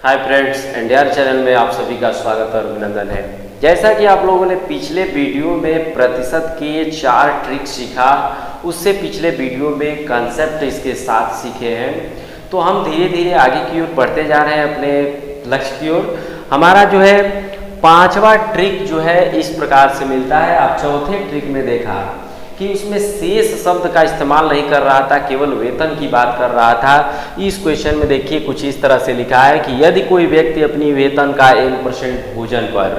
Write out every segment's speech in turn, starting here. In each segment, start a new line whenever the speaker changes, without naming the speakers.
Hi friends, NDR channel में आप सभी का स्वागत और अभिनंदन है। जैसा कि आप लोगों ने पिछले वीडियो में प्रतिशत के 4 ट्रिक सीखा, उससे पिछले वीडियो में कंसेप्ट इसके साथ सीखे हैं। तो हम धीरे धीरे आगे की ओर बढ़ते जा रहे हैं अपने लक्ष्य की ओर। हमारा जो है 5वां ट्रिक जो है इस प्रकार से मिलता है। आप चौथे ट्रिक में देखा कि उसमें शेष शब्द का इस्तेमाल नहीं कर रहा था, केवल वेतन की बात कर रहा था। इस क्वेश्चन में देखिए कुछ इस तरह से लिखा है कि यदि कोई व्यक्ति अपनी वेतन का n% भोजन पर,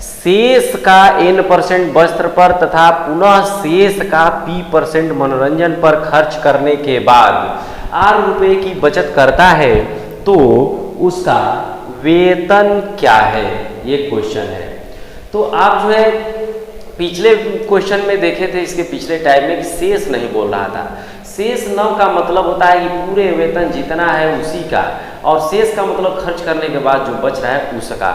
शेष का n% वस्त्र पर तथा पुनः शेष का p% मनोरंजन पर खर्च करने के बाद ₹8 की बचत करता है तो उसका वेतन क्या है, ये क्वेश्चन है। तो आप जो है पिछले क्वेश्चन में देखे थे, इसके पिछले टाइप में, कि शेष नहीं बोल रहा था। शेष न का मतलब होता है कि पूरे वेतन जितना है उसी का, और शेष का मतलब खर्च करने के बाद जो बच रहा है उसका।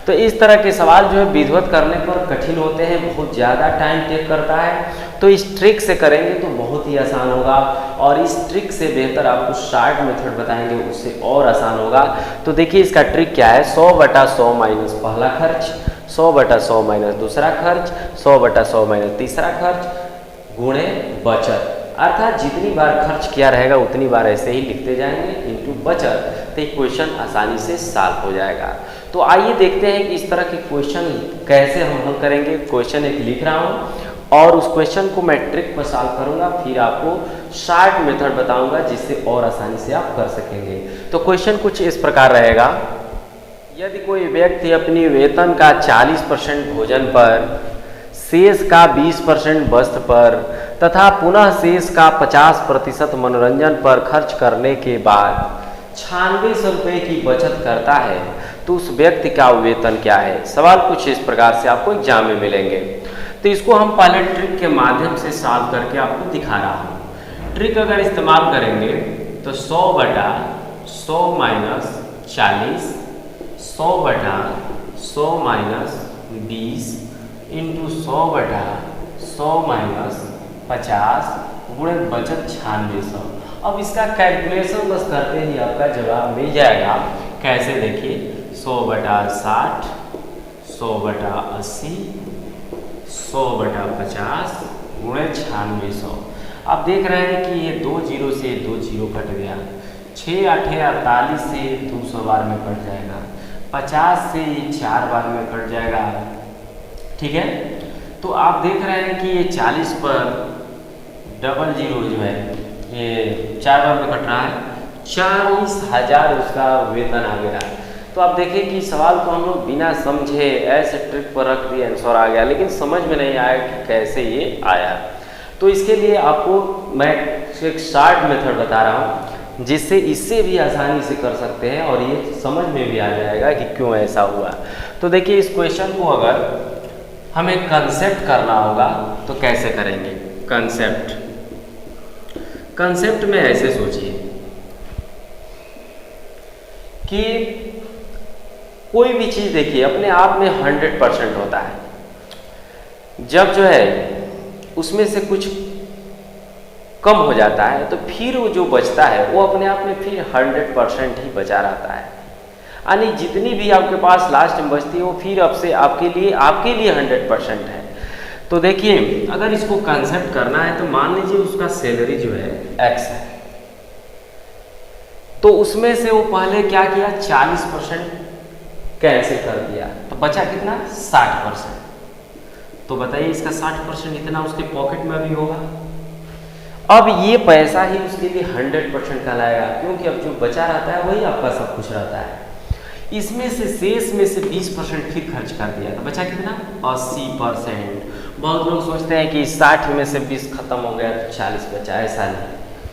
तो इस तरह के सवाल जो है विधिवत करने पर कठिन होते हैं, बहुत ज़्यादा टाइम टेक करता है। तो इस ट्रिक से करेंगे तो बहुत ही आसान होगा, और इस ट्रिक से बेहतर आपको शार्ट मेथड बताएंगे, उससे और आसान होगा। तो देखिए इसका ट्रिक क्या है। 100/100 माइनस पहला खर्च, 100/100 माइनस दूसरा खर्च, 100/100 माइनस तीसरा खर्च गुणे बचत। अर्थात जितनी बार खर्च किया रहेगा उतनी बार ऐसे ही लिखते जाएंगे इनटू बचत, तो क्वेश्चन आसानी से सॉल्व हो जाएगा। तो आइए देखते हैं कि इस तरह के क्वेश्चन कैसे हम हल करेंगे। क्वेश्चन एक लिख रहा हूँ और उस क्वेश्चन को मैं ट्रिक पर सॉल्व करूँगा, फिर आपको शार्ट मेथड बताऊँगा जिससे और आसानी से आप कर सकेंगे। तो क्वेश्चन कुछ इस प्रकार रहेगा। यदि कोई व्यक्ति अपनी वेतन का 40% भोजन पर, शेष का 20% वस्त्र पर तथा पुनः शेष का 50% मनोरंजन पर खर्च करने के बाद 9600 की बचत करता है तो उस व्यक्ति का वेतन क्या है। सवाल कुछ इस प्रकार से आपको एग्जाम में मिलेंगे। तो इसको हम पहले ट्रिक के माध्यम से सॉल्व करके आपको दिखा रहा हूँ। ट्रिक अगर इस्तेमाल करेंगे तो 100/100 माइनस 40, 100/100 माइनस 20 इंटू 100/100 माइनस 50 गुणे बचत 9600। अब इसका कैलकुलेशन बस करते ही आपका जवाब मिल जाएगा। कैसे देखिए, 100/60, 100/80, 100/50 गुणे 9600। आप देख रहे हैं कि ये 2 जीरो से 2 जीरो कट गया, 6 8 48 से 200 बार में कट जाएगा, 50 से ये 4 बार में कट जाएगा। ठीक है, तो आप देख रहे हैं कि ये 40 पर डबल जीरो जो है ये 4 बार में कट रहा है, 40,000 उसका वेतन आ गया। तो आप देखिए कि सवाल को हम लोग बिना समझे ऐसे ट्रिक पर रख दिए, आंसर आ गया, लेकिन समझ में नहीं आया कि कैसे ये आया। तो इसके लिए आपको मैं एक शार्ट मेथड बता रहा हूँ जिससे इससे भी आसानी से कर सकते हैं और ये समझ में भी आ जाएगा कि क्यों ऐसा हुआ। तो देखिए इस क्वेश्चन को अगर हमें कंसेप्ट करना होगा तो कैसे करेंगे। कंसेप्ट में ऐसे सोचिए कि कोई भी चीज़ देखिए अपने आप में 100% होता है। जब जो है उसमें से कुछ कम हो जाता है तो फिर वो जो बचता है वो अपने आप में फिर 100% ही बचा रहता है। यानी जितनी भी आपके पास लास्ट में बचती है वो फिर अब से आपके लिए 100% है। तो देखिए अगर इसको कंसेप्ट करना है तो मान लीजिए उसका सैलरी जो है x है, तो उसमें से वो पहले क्या किया, 40% कैंसिल कर दिया, तो बचा कितना, 60%। तो बताइए इसका 60% इतना उसके पॉकेट में भी होगा। अब ये पैसा ही उसके लिए 100% कहलाएगा, क्योंकि अब जो बचा रहता है वही आपका सब कुछ रहता है। इसमें से शेष में से 20% फिर खर्च कर दिया तो बचा कितना, 80%। बहुत लोग सोचते हैं कि 60 में से 20 खत्म हो गया तो 40 बचा, ऐसा नहीं।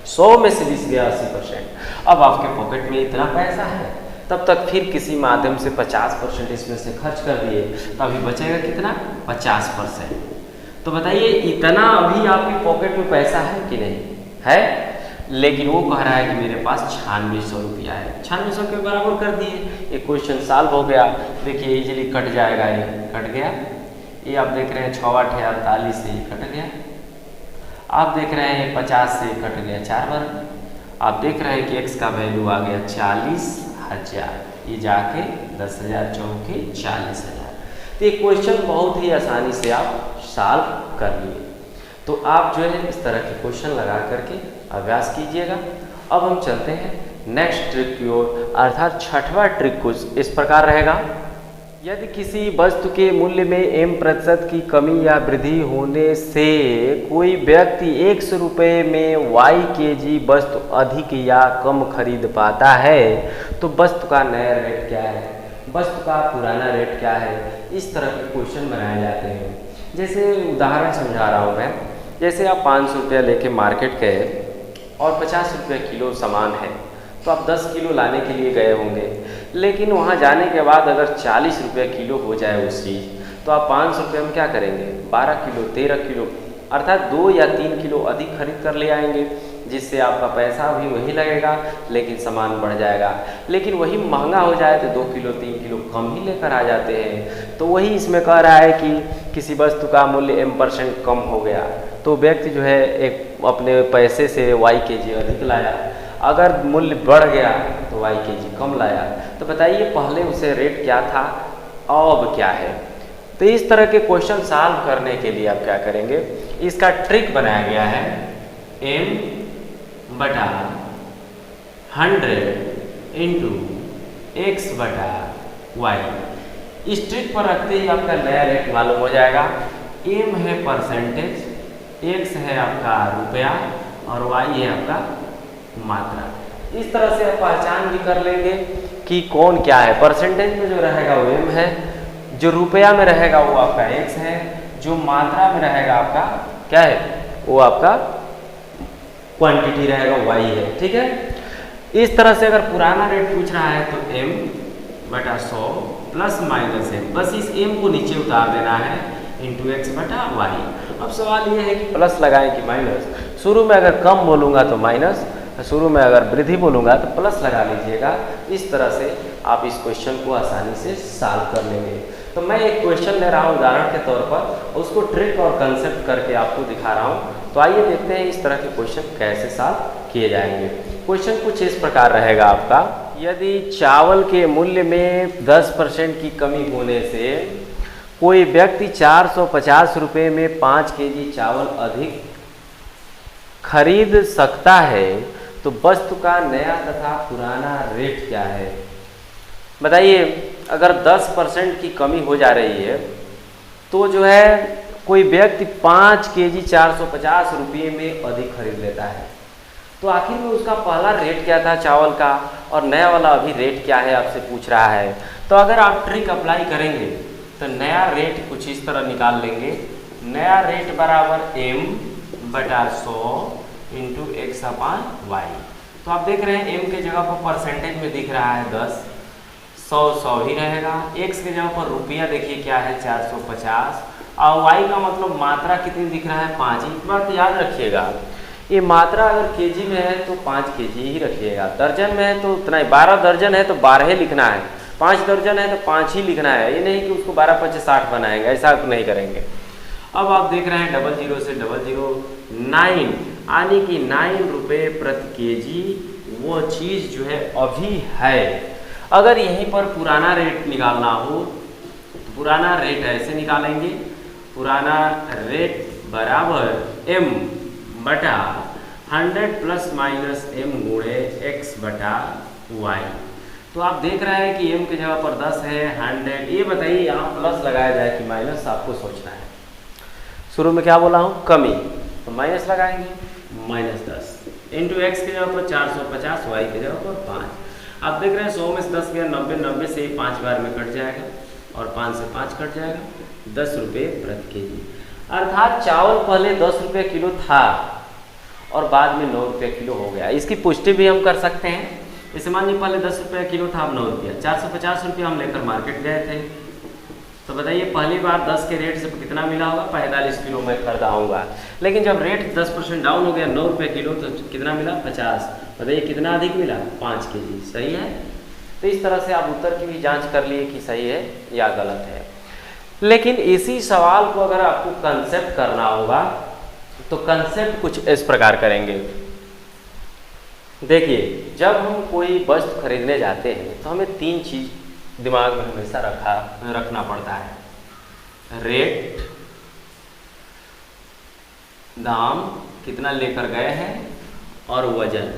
100 में से 20 गया 80%। अब आपके पॉकेट में इतना पैसा है, तब तक फिर किसी माध्यम से 50% इसमें से खर्च कर दिए तो अभी बचेगा कितना, 50%। तो बताइए इतना अभी आपके पॉकेट में पैसा है कि नहीं है, लेकिन वो कह रहा है कि मेरे पास 9600 रुपया है। 9600 के बराबर कर दिए, ये क्वेश्चन सॉल्व हो गया। देखिए इजीली कट जाएगा, ये कट गया। ये आप देख रहे हैं 6 8 48 से ये कट गया। आप देख रहे हैं 50 से कट गया 4 बार। आप देख रहे हैं कि x का वैल्यू आ गया 40,000। ये जाके 10,000 चौके 40,000। तो ये क्वेश्चन बहुत ही आसानी से आप सॉल्व कर लिए। तो आप जो है इस तरह के क्वेश्चन लगा करके अभ्यास कीजिएगा। अब हम चलते हैं नेक्स्ट ट्रिक की ओर, अर्थात छठवां ट्रिक कुछ इस प्रकार रहेगा। यदि किसी वस्तु के मूल्य में m% की कमी या वृद्धि होने से कोई व्यक्ति 100 रुपये में y kg वस्तु अधिक या कम खरीद पाता है तो वस्तु का नया रेट क्या है, वस्तु का पुराना रेट क्या है, इस तरह के क्वेश्चन बनाए जाते हैं। जैसे उदाहरण समझा रहा हूँ मैं। जैसे आप 500 रुपया लेके मार्केट गए और 50 रुपये किलो सामान है, तो आप 10 किलो लाने के लिए गए होंगे, लेकिन वहाँ जाने के बाद अगर 40 रुपये किलो हो जाए उस चीज़, तो आप 500 रुपये में क्या करेंगे, 12 किलो 13 किलो अर्थात 2 या 3 किलो अधिक खरीद कर ले आएंगे, जिससे आपका पैसा भी वही लगेगा लेकिन सामान बढ़ जाएगा। लेकिन वही महंगा हो जाए तो 2 किलो 3 किलो कम ही लेकर आ जाते हैं। तो वही इसमें कह रहा है कि किसी वस्तु का मूल्य m% कम हो गया तो व्यक्ति जो है एक अपने पैसे से y kg अधिक लाया, अगर मूल्य बढ़ गया तो y kg कम लाया। तो बताइए पहले उसे रेट क्या था और अब क्या है। तो इस तरह के क्वेश्चन सॉल्व करने के लिए आप क्या करेंगे, इसका ट्रिक बनाया गया है m/100 इंटू x/y। इस ट्रिक पर रखते ही आपका नया रेट मालूम हो जाएगा। m है परसेंटेज, x है आपका रुपया और y है आपका मात्रा। इस तरह से आप पहचान भी कर लेंगे कि कौन क्या है। परसेंटेज में जो रहेगा वो m है, जो रुपया में रहेगा वो आपका x है, जो मात्रा में रहेगा आपका क्या है, वो आपका क्वांटिटी रहेगा y है। ठीक है। इस तरह से अगर पुराना रेट पूछ रहा है तो m/100 प्लस माइनस m, बस इस m को नीचे उतार देना है इंटू x/y। अब सवाल ये है कि प्लस लगाएं कि माइनस। शुरू में अगर कम बोलूँगा तो माइनस, शुरू में अगर वृद्धि बोलूँगा तो प्लस लगा लीजिएगा। इस तरह से आप इस क्वेश्चन को आसानी से सॉल्व कर लेंगे। तो मैं एक क्वेश्चन ले रहा हूँ उदाहरण के तौर पर, उसको ट्रिक और कंसेप्ट करके आपको दिखा रहा हूँ। तो आइए देखते हैं इस तरह के क्वेश्चन कैसे सॉल्व किए जाएंगे। क्वेश्चन कुछ इस प्रकार रहेगा आपका। यदि चावल के मूल्य में 10% की कमी होने से कोई व्यक्ति 450 रुपये में 5 kg चावल अधिक खरीद सकता है तो वस्तु का नया तथा पुराना रेट क्या है। बताइए अगर 10% की कमी हो जा रही है तो जो है कोई व्यक्ति 5 kg 450 रुपये में अधिक खरीद लेता है, तो आखिर में उसका पहला रेट क्या था चावल का और नया वाला अभी रेट क्या है आपसे पूछ रहा है। तो अगर आप ट्रिक अप्लाई करेंगे तो नया रेट कुछ इस तरह निकाल लेंगे। नया रेट बराबर m/100 इंटू x/y। तो आप देख रहे हैं m के जगह पर परसेंटेज में दिख रहा है 10, 100 ही रहेगा। x के जगह पर रुपया देखिए क्या है 450 और y का मतलब मात्रा कितनी दिख रहा है 5। एक बात याद रखिएगा, ये मात्रा अगर केजी में है तो 5 kg ही रखिएगा, दर्जन में है तो उतना ही, 12 दर्जन है तो 12 ही लिखना है, 5 दर्जन है तो 5 ही लिखना है। ये नहीं कि उसको 12 × 5 = 60 बनाएंगे, ऐसा नहीं करेंगे। अब आप देख रहे हैं 00 से 009 यानी कि 9 रुपये प्रति केजी वो चीज़ जो है अभी है। अगर यहीं पर पुराना रेट निकालना हो तो पुराना रेट ऐसे निकालेंगे, पुराना रेट बराबर m/100 प्लस माइनस m गुणे x/y। तो आप देख रहे हैं कि m की जगह पर 10 है, 100। ये बताइए यहाँ प्लस लगाया जाए कि माइनस, आपको सोचना है। शुरू में क्या बोला हूँ, कमी, तो माइनस लगाएंगे, -10 इंटू x की जगह पर 450, y की जगह पर 5। आप देख रहे हैं 100 में से 10 गया 90, 90 से 5 बार में कट जाएगा और 5 से 5 कट जाएगा, 10 रुपये प्रति केजी। अर्थात चावल पहले 10 रुपये किलो था और बाद में 9 रुपये किलो हो गया। इसकी पुष्टि भी हम कर सकते हैं। इसे मानिए पहले 10 रुपये किलो था, अब 9 रुपया, 450 रुपये हम लेकर मार्केट गए थे। तो बताइए पहली बार 10 के रेट से कितना मिला होगा, 45 किलो मैं खरीदा होगा। लेकिन जब रेट 10% डाउन हो गया 9 रुपये किलो तो कितना मिला, 50। बताइए कितना अधिक मिला, 5 kg। सही है। तो इस तरह से आप उत्तर की भी जाँच कर लिए कि सही है या गलत है। लेकिन इसी सवाल को अगर आपको कंसेप्ट करना होगा तो कंसेप्ट कुछ इस प्रकार करेंगे। देखिए, जब हम कोई वस्तु खरीदने जाते हैं तो हमें तीन चीज दिमाग में हमेशा रखना पड़ता है। रेट, दाम कितना लेकर गए हैं, और वजन।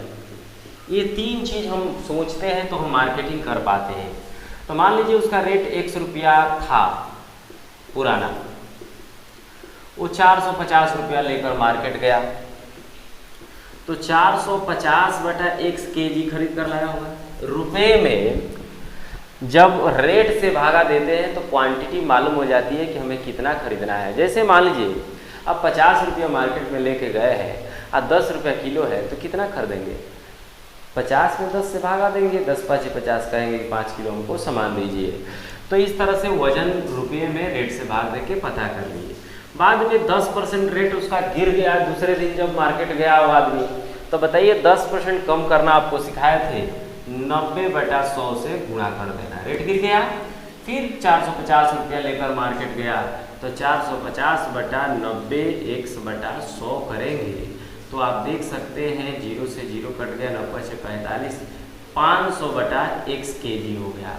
ये तीन चीज हम सोचते हैं तो हम मार्केटिंग कर पाते हैं। तो मान लीजिए उसका रेट 100 रुपया था पुराना, वो 450 रुपया लेकर मार्केट गया, तो 450 बटा x केजी खरीद कर लाया होगा। रुपए में जब रेट से भागा देते हैं तो क्वांटिटी मालूम हो जाती है कि हमें कितना खरीदना है। जैसे मान लीजिए अब 50 रुपया मार्केट में लेके गए हैं और 10 रुपया किलो है, तो कितना खरीदेंगे? 50 में 10 से भागा देंगे, 10 5 50, कहेंगे कि 5 किलो हमको सामान दीजिए। तो इस तरह से वजन रुपये में रेट से भाग दे के पता कर लीजिए। बाद में 10% रेट उसका गिर गया, दूसरे दिन जब मार्केट गया वो आदमी, तो बताइए 10% कम करना आपको सिखाए थे, 90 बटा 100 से गुणा कर देना। रेट गिर गया, फिर 450 रुपया लेकर मार्केट गया, तो 450 बटा 90 x बटा 100 करेंगे तो आप देख सकते हैं 0 से 0 कट गया, 90 से 45, 500 बटा x केजी हो गया।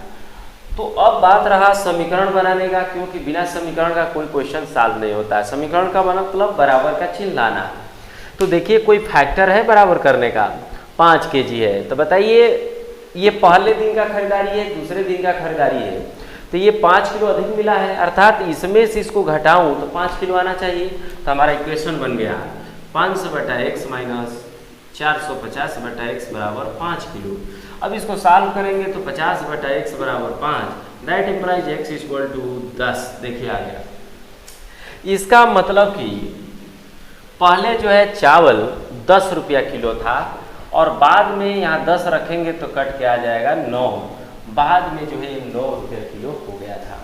तो अब बात रहा समीकरण बनाने का, क्योंकि बिना समीकरण का कोई क्वेश्चन सॉल्व नहीं होता है। समीकरण का मतलब बराबर का चिन्ह लाना। तो देखिए कोई फैक्टर है बराबर करने का, 5 केजी है, तो बताइए ये पहले दिन का खरीदारी है, दूसरे दिन का खरीदारी है, तो ये 5 किलो अधिक मिला है, अर्थात इसमें से इसको घटाऊं तो 5 किलो आना चाहिए। तो हमारा इक्वेशन बन गया 500 बटा x माइनस 450 बटा x बराबर 5 किलो। अब इसको सॉल्व करेंगे तो 50 बटा x बराबर 5, that implies x equal to 10। देखिए आ गया। इसका मतलब कि पहले जो है चावल 10 रुपया किलो था, और बाद में यहाँ 10 रखेंगे तो कट के आ जाएगा 9, बाद में जो है 9 रुपया किलो हो गया था।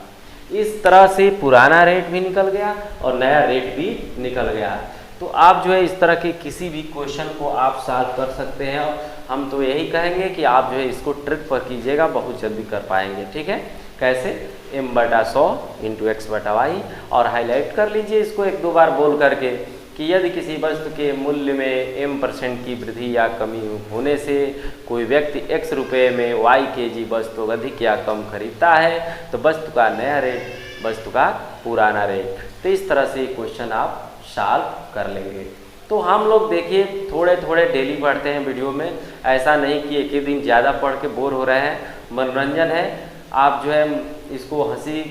इस तरह से पुराना रेट भी निकल गया और नया रेट भी निकल गया। तो आप जो है इस तरह के किसी भी क्वेश्चन को आप सॉल्व कर सकते हैं, और हम तो यही कहेंगे कि आप जो है इसको ट्रिक पर कीजिएगा, बहुत जल्दी कर पाएंगे। ठीक है, कैसे? m बटा 100 इंटू एक्स बटा वाई, और हाईलाइट कर लीजिए इसको एक दो बार बोल करके कि यदि किसी वस्तु के मूल्य में m% की वृद्धि या कमी होने से कोई व्यक्ति x रुपये में y केजी वस्तु अधिक या कम खरीदता है, तो वस्तु का नया रेट वस्तु का पुराना रेट। तो इस तरह से क्वेश्चन आप सॉल्व कर लेंगे। तो हम लोग देखिए थोड़े थोड़े डेली पढ़ते हैं वीडियो में, ऐसा नहीं कि एक ही दिन ज़्यादा पढ़ के बोर हो रहे हैं। मनोरंजन है, आप जो है इसको हंसी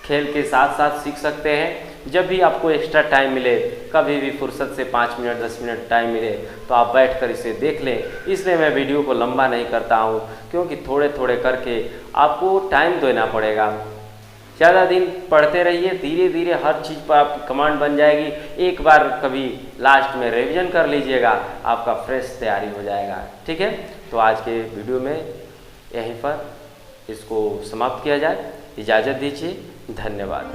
खेल के साथ साथ सीख सकते हैं। जब भी आपको एक्स्ट्रा टाइम मिले, कभी भी फुर्सत से 5 मिनट 10 मिनट टाइम मिले, तो आप बैठकर इसे देख लें। इसलिए मैं वीडियो को लंबा नहीं करता हूँ, क्योंकि थोड़े थोड़े करके आपको टाइम देना पड़ेगा। ज़्यादा दिन पढ़ते रहिए, धीरे धीरे हर चीज़ पर आपकी कमांड बन जाएगी। एक बार कभी लास्ट में रिवीजन कर लीजिएगा, आपका फ्रेश तैयारी हो जाएगा। ठीक है, तो आज के वीडियो में यहीं पर इसको समाप्त किया जाए। इजाज़त दीजिए, धन्यवाद।